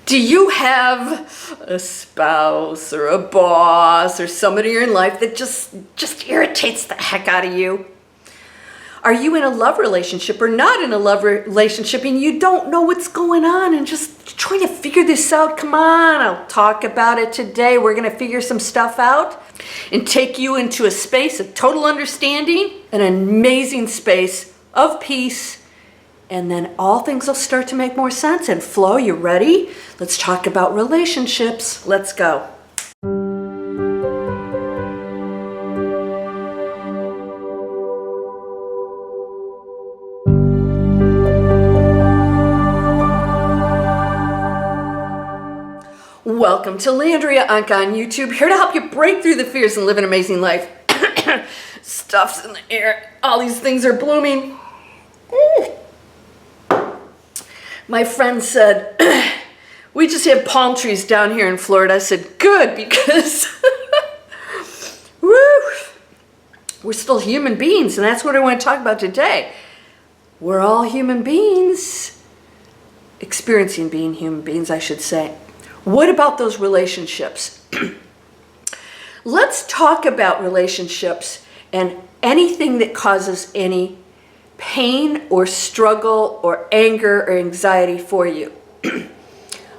Do you have a spouse or a boss or somebody in your life that just irritates the heck out of you? Are you in a love relationship or not in a love relationship and you don't know what's going on and just trying to figure this out? Come on, I'll talk about it today. We're going to figure some stuff out and take you into a space of total understanding, an amazing space of peace. And then all things will start to make more sense and flow. You ready? Let's talk about relationships. Let's go. Welcome to Landria Onkka on YouTube, here to help you break through the fears and live an amazing life. Stuff's in the air. All these things are blooming. My friend said, we just have palm trees down here in Florida. I said, good, because woo, we're still human beings, and that's what I want to talk about today. We're all human beings, experiencing being human beings, I should say. What about those relationships? Let's talk about relationships and anything that causes any pain or struggle or anger or anxiety for you. I'm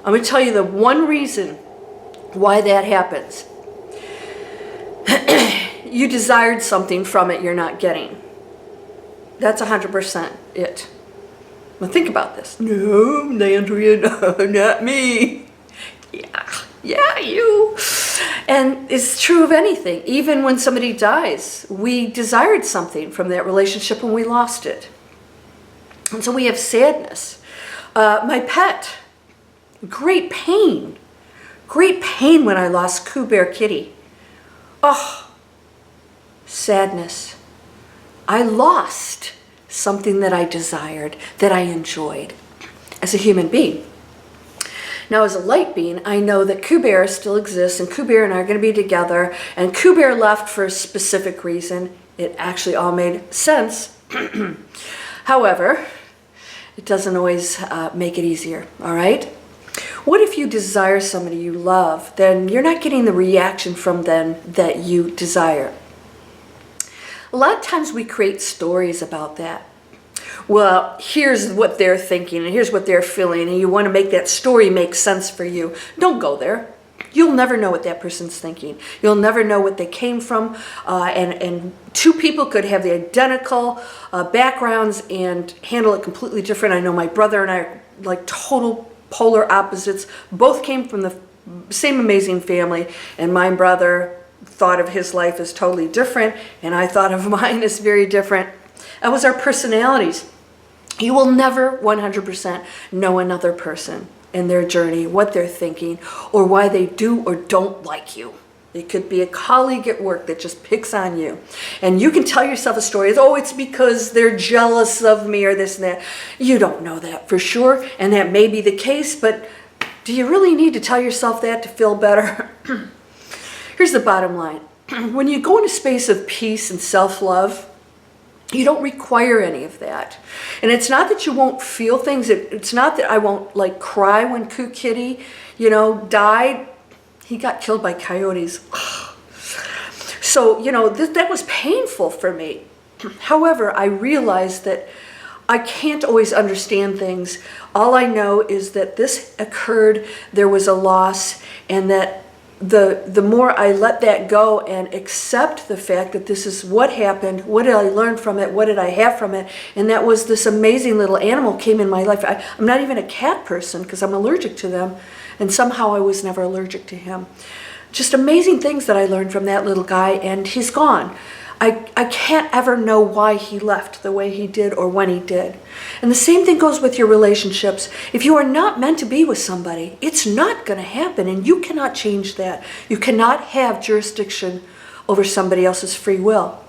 going to tell you the one reason why that happens. You desired something from it you're not getting. That's 100% it. Well, think about this. No, Landria, no, not me. Yeah, you. And it's true of anything. Even when somebody dies, we desired something from that relationship and we lost it. And so we have sadness. My pet, great pain when I lost Coo Bear Kitty. Oh, sadness. I lost something that I desired, that I enjoyed as a human being. Now, as a light being, I know that Coo Bear still exists, and Coo Bear and I are going to be together, and Coo Bear left for a specific reason. It actually all made sense. However, it doesn't always make it easier, all right? What if you desire somebody you love, then you're not getting the reaction from them that you desire? A lot of times we create stories about that. Well, here's what they're thinking and here's what they're feeling, and you want to make that story make sense for you. Don't go there. You'll never know what that person's thinking. You'll never know what they came from, and two people could have the identical backgrounds and handle it completely different. I know my brother and I are like total polar opposites. Both came from the same amazing family, and my brother thought of his life as totally different, and I thought of mine as very different. That was our personalities. You will never 100% know another person in their journey, what they're thinking, or why they do or don't like you. It could be a colleague at work that just picks on you. And you can tell yourself a story. Oh, it's because they're jealous of me or this and that. You don't know that for sure, and that may be the case, but do you really need to tell yourself that to feel better? Here's the bottom line. When you go into a space of peace and self-love, you don't require any of that. And it's not that you won't feel things. It's not that I won't like cry when Coo Kitty, died. He got killed by coyotes. So, that was painful for me. However, I realized that I can't always understand things. All I know is that this occurred, there was a loss, and that the more I let that go and accept the fact that this is what happened, what did I learn from it, what did I have from it, and that was this amazing little animal came in my life. I'm not even a cat person because I'm allergic to them, and somehow I was never allergic to him. Just amazing things that I learned from that little guy, and he's gone. I can't ever know why he left the way he did or when he did. And the same thing goes with your relationships. If you are not meant to be with somebody, it's not going to happen, and you cannot change that. You cannot have jurisdiction over somebody else's free will.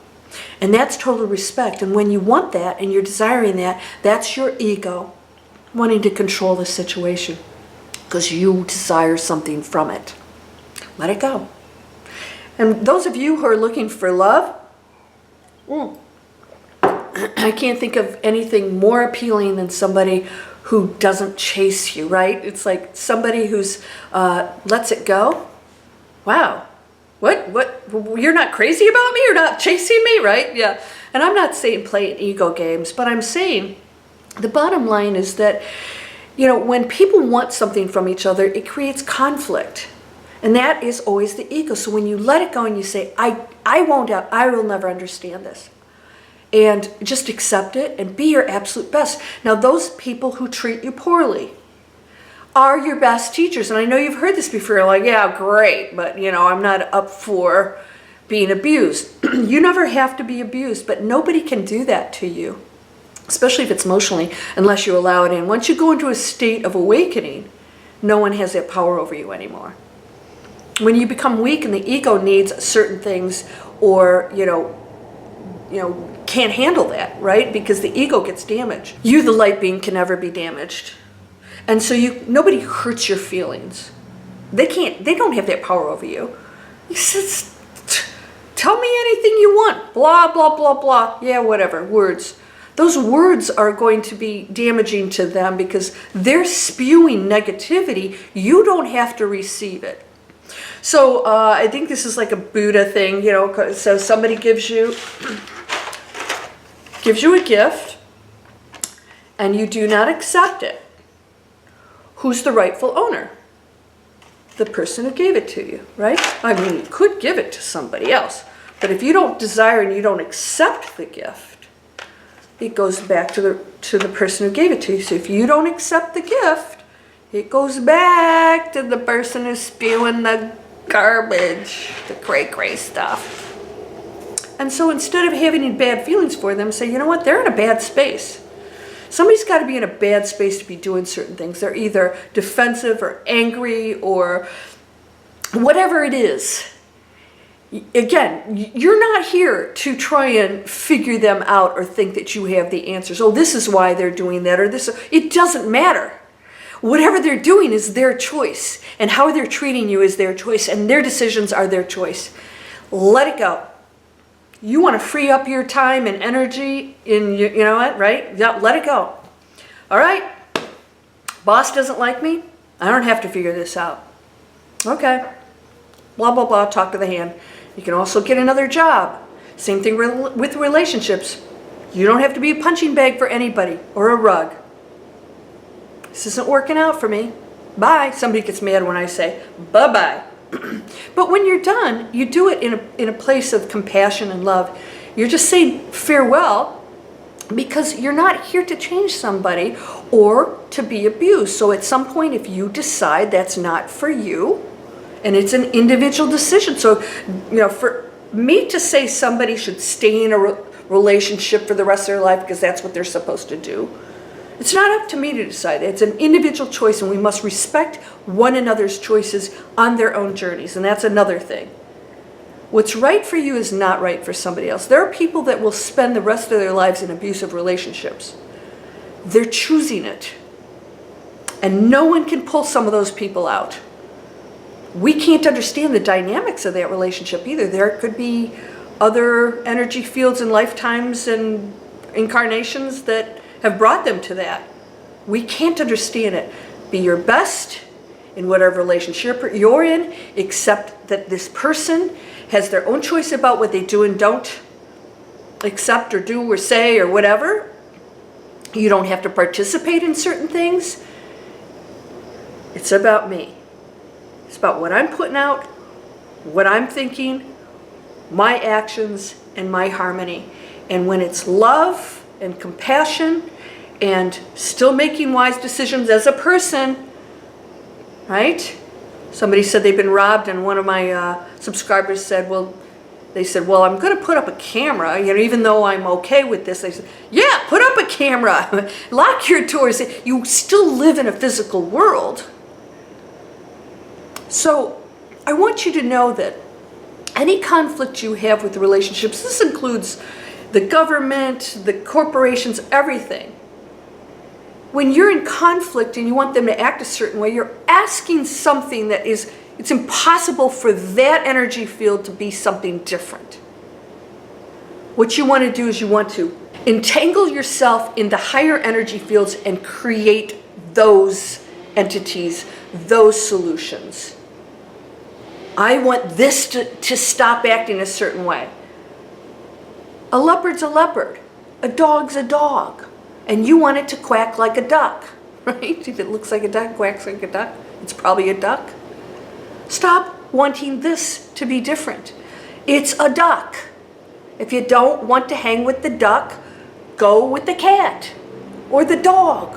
And that's total respect. And when you want that and you're desiring that, that's your ego wanting to control the situation because you desire something from it. Let it go. And those of you who are looking for love, I can't think of anything more appealing than somebody who doesn't chase you, right? It's like somebody who's lets it go. Wow. What? You're not crazy about me? You're not chasing me, right? Yeah. And I'm not saying play ego games, but I'm saying the bottom line is that, when people want something from each other, it creates conflict. And that is always the ego. So when you let it go and you say, I will never understand this. And just accept it and be your absolute best. Now, those people who treat you poorly are your best teachers. And I know you've heard this before. You're like, yeah, great, but I'm not up for being abused. You never have to be abused, but nobody can do that to you, especially if it's emotionally, unless you allow it in. Once you go into a state of awakening, no one has that power over you anymore. When you become weak and the ego needs certain things, or can't handle that, right? Because the ego gets damaged. You, the light being, can never be damaged. And so nobody hurts your feelings. They don't have that power over you. Tell me anything you want. Blah, blah, blah, blah. Yeah, whatever. Words. Those words are going to be damaging to them because they're spewing negativity. You don't have to receive it. So I think this is like a Buddha thing, so somebody gives you a gift and you do not accept it. Who's the rightful owner? The person who gave it to you, right? I mean, you could give it to somebody else, but if you don't desire and you don't accept the gift, it goes back to the person who gave it to you. So if you don't accept the gift, it goes back to the person who's spewing the garbage, the cray stuff. And so instead of having bad feelings for them, say, you know what, they're in a bad space. Somebody's got to be in a bad space to be doing certain things. They're either defensive or angry or whatever it is. Again, you're not here to try and figure them out or think that you have the answers. Oh, this is why they're doing that, or this. It doesn't matter. Whatever they're doing is their choice, and how they're treating you is their choice, and their decisions are their choice. Let it go. You want to free up your time and energy in, right? Yeah, let it go. All right. Boss doesn't like me. I don't have to figure this out. Okay. Blah, blah, blah. Talk to the hand. You can also get another job. Same thing with relationships. You don't have to be a punching bag for anybody or a rug. This isn't working out for me. Bye. Somebody gets mad when I say bye-bye. But when you're done, you do it in a place of compassion and love. You're just saying farewell because you're not here to change somebody or to be abused. So at some point, if you decide that's not for you, and it's an individual decision. So, for me to say somebody should stay in a relationship for the rest of their life because that's what they're supposed to do, it's not up to me to decide. It's an individual choice, and we must respect one another's choices on their own journeys, and that's another thing. What's right for you is not right for somebody else. There are people that will spend the rest of their lives in abusive relationships. They're choosing it, and no one can pull some of those people out. We can't understand the dynamics of that relationship either. There could be other energy fields and lifetimes and incarnations that have brought them to that. We can't understand it. Be your best in whatever relationship you're in, accept that this person has their own choice about what they do and don't accept or do or say or whatever. You don't have to participate in certain things. It's about me. It's about what I'm putting out, what I'm thinking, my actions, and my harmony. And when it's love and compassion and still making wise decisions as a person, right? Somebody said they've been robbed, and one of my subscribers said, well, I'm going to put up a camera, even though I'm okay with this. They said, yeah, put up a camera. Lock your doors. You still live in a physical world. So I want you to know that any conflict you have with relationships, this includes the government, the corporations, everything. When you're in conflict and you want them to act a certain way, you're asking something that it's impossible for that energy field to be something different. What you want to do is you want to Entangle yourself in the higher energy fields and create those entities, those solutions. I want this to stop acting a certain way. A leopard's a leopard. A dog's a dog. And you want it to quack like a duck, right? If it looks like a duck, quacks like a duck, it's probably a duck. Stop wanting this to be different. It's a duck. If you don't want to hang with the duck, go with the cat, or the dog,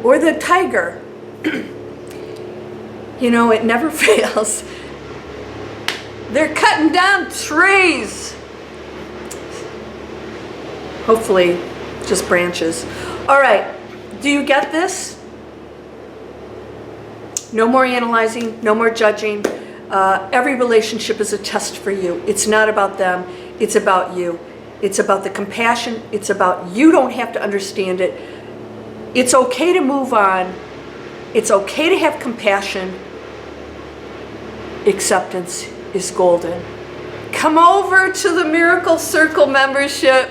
or the tiger. You know, it never fails. They're cutting down trees. Hopefully, just branches. All right, do you get this? No more analyzing, no more judging. Every relationship is a test for you. It's not about them, it's about you. It's about the compassion. It's about you don't have to understand it. It's okay to move on. It's okay to have compassion. Acceptance is golden. Come over to the Miracle Circle membership.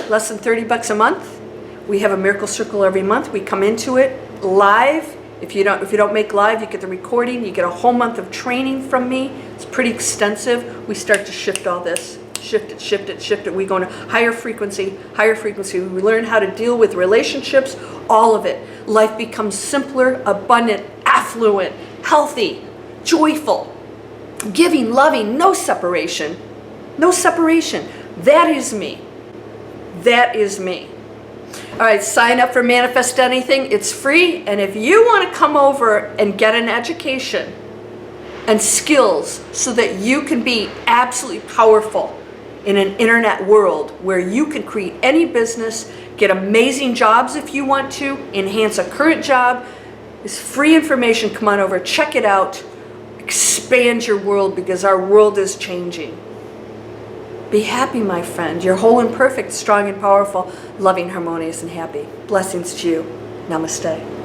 Less than $30 a month. We have a Miracle Circle every month. We come into it live. If you don't make live, you get the recording. You get a whole month of training from me. It's pretty extensive. We start to shift all this. Shift it, shift it, shift it. We go into higher frequency, higher frequency. We learn how to deal with relationships, all of it. Life becomes simpler, abundant, affluent, healthy, joyful, giving, loving, no separation. No separation. That is me. That is me. All right, sign up for Manifest Anything. It's free. And if you want to come over and get an education and skills so that you can be absolutely powerful in an internet world where you can create any business, get amazing jobs if you want to, enhance a current job, it's free information. Come on over, check it out, expand your world because our world is changing. Be happy, my friend. You're whole and perfect, strong and powerful, loving, harmonious, and happy. Blessings to you. Namaste.